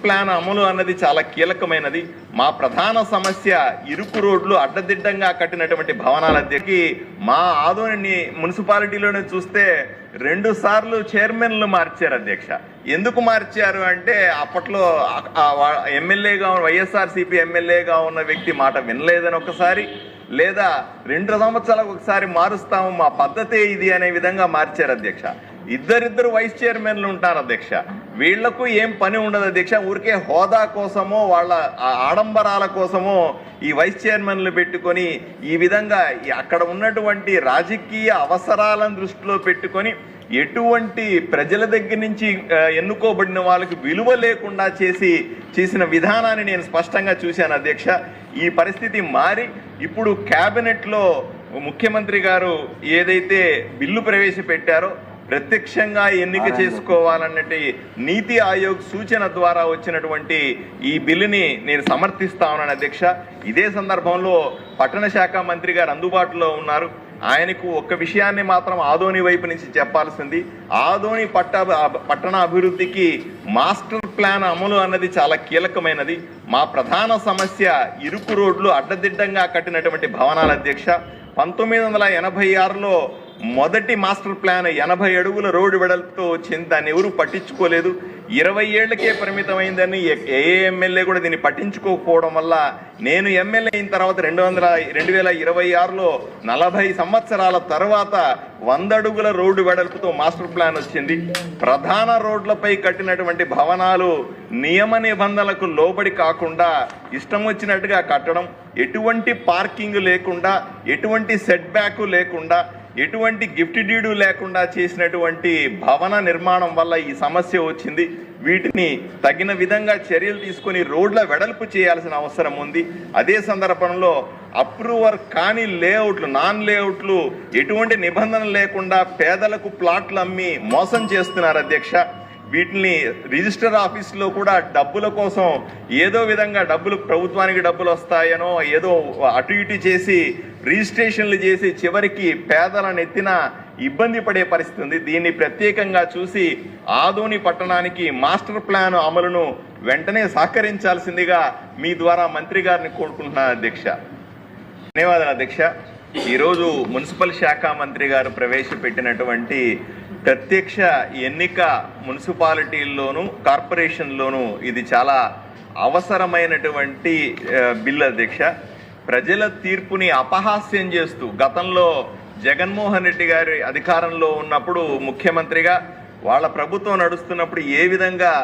Plan అమలు అన్నది చాలా కీలకమైనది. మా ప్రధాన సమస్య ఇరుకు రోడ్లు అడ్డదిడ్డంగా కట్టినటువంటి భవనాలకి మా ఆదోని మున్సిపాలిటీలోనే చూస్తే 2 సార్లు చైర్మన్లు మార్చారు అధ్యక్ష. ఎందుకు మార్చారు అంటే అప్పట్లో ఎమ్మెల్యేగా వైఎస్ఆర్సీపీ ఎమ్మెల్యేగా ఉన్న వ్యక్తి మాట వినలేదని ఒకసారి, లేదా 2 సంవత్సరాలకు ఒకసారి మారుస్తాము మా పద్ధతే ఇది అనే విధంగా మార్చారు అధ్యక్ష. ఇద్దరిద్దరు వైస్ చైర్మన్లు ఉంటారు అధ్యక్ష. వీళ్లకు ఏం పని ఉండదు అధ్యక్ష. ఊరికే హోదా కోసమో వాళ్ళ ఆడంబరాల కోసమో ఈ వైస్ చైర్మన్లు పెట్టుకొని ఈ విధంగా అక్కడ ఉన్నటువంటి రాజకీయ అవసరాలను దృష్టిలో పెట్టుకొని ఎటువంటి ప్రజల దగ్గర నుంచి ఎన్నుకోబడిన వాళ్ళకి విలువ లేకుండా చేసిన విధానాన్ని నేను స్పష్టంగా చూశాను అధ్యక్ష. ఈ పరిస్థితి మారి ఇప్పుడు క్యాబినెట్లో ముఖ్యమంత్రి గారు ఏదైతే బిల్లు ప్రవేశపెట్టారో ప్రత్యక్షంగా ఎన్నిక చేసుకోవాలన్నట్టు నీతి ఆయోగ్ సూచన ద్వారా వచ్చినటువంటి ఈ బిల్లుని నేను సమర్థిస్తా ఉన్నాను అధ్యక్ష. ఇదే సందర్భంలో పట్టణ శాఖ మంత్రి గారు అందుబాటులో ఉన్నారు. ఆయనకు ఒక్క విషయాన్ని మాత్రం ఆదోని వైపు నుంచి చెప్పాల్సింది. ఆదోని పట్టణ అభివృద్ధికి మాస్టర్ ప్లాన్ అమలు అన్నది చాలా కీలకమైనది. మా ప్రధాన సమస్య ఇరుకు రోడ్లు అడ్డదిడ్డంగా కట్టినటువంటి భవనాల అధ్యక్ష. 1986లో మొదటి మాస్టర్ ప్లాన్ 80 అడుగుల రోడ్డు వెడల్పుతో వచ్చింది. దాన్ని ఎవరు పట్టించుకోలేదు. 20 ఏళ్లకే పరిమితమైందని ఏ ఎమ్మెల్యే కూడా దీన్ని పట్టించుకోకపోవడం వల్ల నేను ఎమ్మెల్యే అయిన తర్వాత 2026లో 40 సంవత్సరాల తర్వాత 100 అడుగుల రోడ్డు వెడల్పుతో మాస్టర్ ప్లాన్ వచ్చింది. ప్రధాన రోడ్లపై కట్టినటువంటి భవనాలు నియమ నిబంధనలకు లోబడి కాకుండా ఇష్టం వచ్చినట్టుగా కట్టడం, ఎటువంటి పార్కింగ్ లేకుండా, ఎటువంటి సెట్ బ్యాక్ లేకుండా, ఎటువంటి గిఫ్ట్ డీడు లేకుండా చేసినటువంటి భవన నిర్మాణం వల్ల ఈ సమస్య వచ్చింది. వీటిని తగిన విధంగా చర్యలు తీసుకొని రోడ్ల వెడల్పు చేయాల్సిన అవసరం ఉంది. అదే సందర్భంలో అప్రూవర్ కాని లేఅవుట్లు, నాన్ లేఅవుట్లు ఎటువంటి నిబంధనలు లేకుండా పేదలకు ప్లాట్లు అమ్మి మోసం చేస్తున్నారు అధ్యక్ష. వీటిని రిజిస్టర్ ఆఫీసులో కూడా డబ్బుల కోసం ఏదో విధంగా ప్రభుత్వానికి డబ్బులు వస్తాయనో ఏదో అటు ఇటు చేసి రిజిస్ట్రేషన్లు చేసి చివరికి పేదలను ఎత్తిన ఇబ్బంది పడే పరిస్థితి ఉంది. దీన్ని ప్రత్యేకంగా చూసి ఆదోని పట్టణానికి మాస్టర్ ప్లాన్ అమలును వెంటనే సహకరించాల్సిందిగా మీ ద్వారా మంత్రి గారిని కోరుకుంటున్నాను అధ్యక్ష. ధన్యవాదాలు అధ్యక్ష. ఈరోజు మున్సిపల్ శాఖ మంత్రి గారు ప్రవేశపెట్టినటువంటి ప్రత్యక్ష ఎన్నిక మున్సిపాలిటీల్లోనూ కార్పొరేషన్లోనూ ఇది చాలా అవసరమైనటువంటి బిల్ అధ్యక్ష. ప్రజల తీర్పుని అపహాస్యం చేస్తూ గతంలో జగన్మోహన్ రెడ్డి గారి అధికారంలో ఉన్నప్పుడు ముఖ్యమంత్రిగా వాళ్ళ ప్రభుత్వం నడుస్తున్నప్పుడు ఏ విధంగా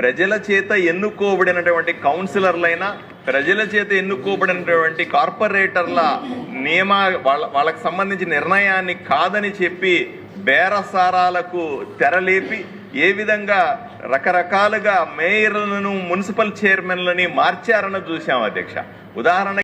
ప్రజల చేత ఎన్నుకోబడినటువంటి కౌన్సిలర్లైనా, ప్రజల చేత ఎన్నుకోబడినటువంటి కార్పొరేటర్ల వాళ్ళకు సంబంధించిన నిర్ణయాన్ని కాదని చెప్పి బేరసారాలకు తెరలేపి ఏ విధంగా రకరకాలుగా మేయర్లను, మున్సిపల్ చైర్మన్లని మార్చారని చూసాం అధ్యక్ష. ఉదాహరణ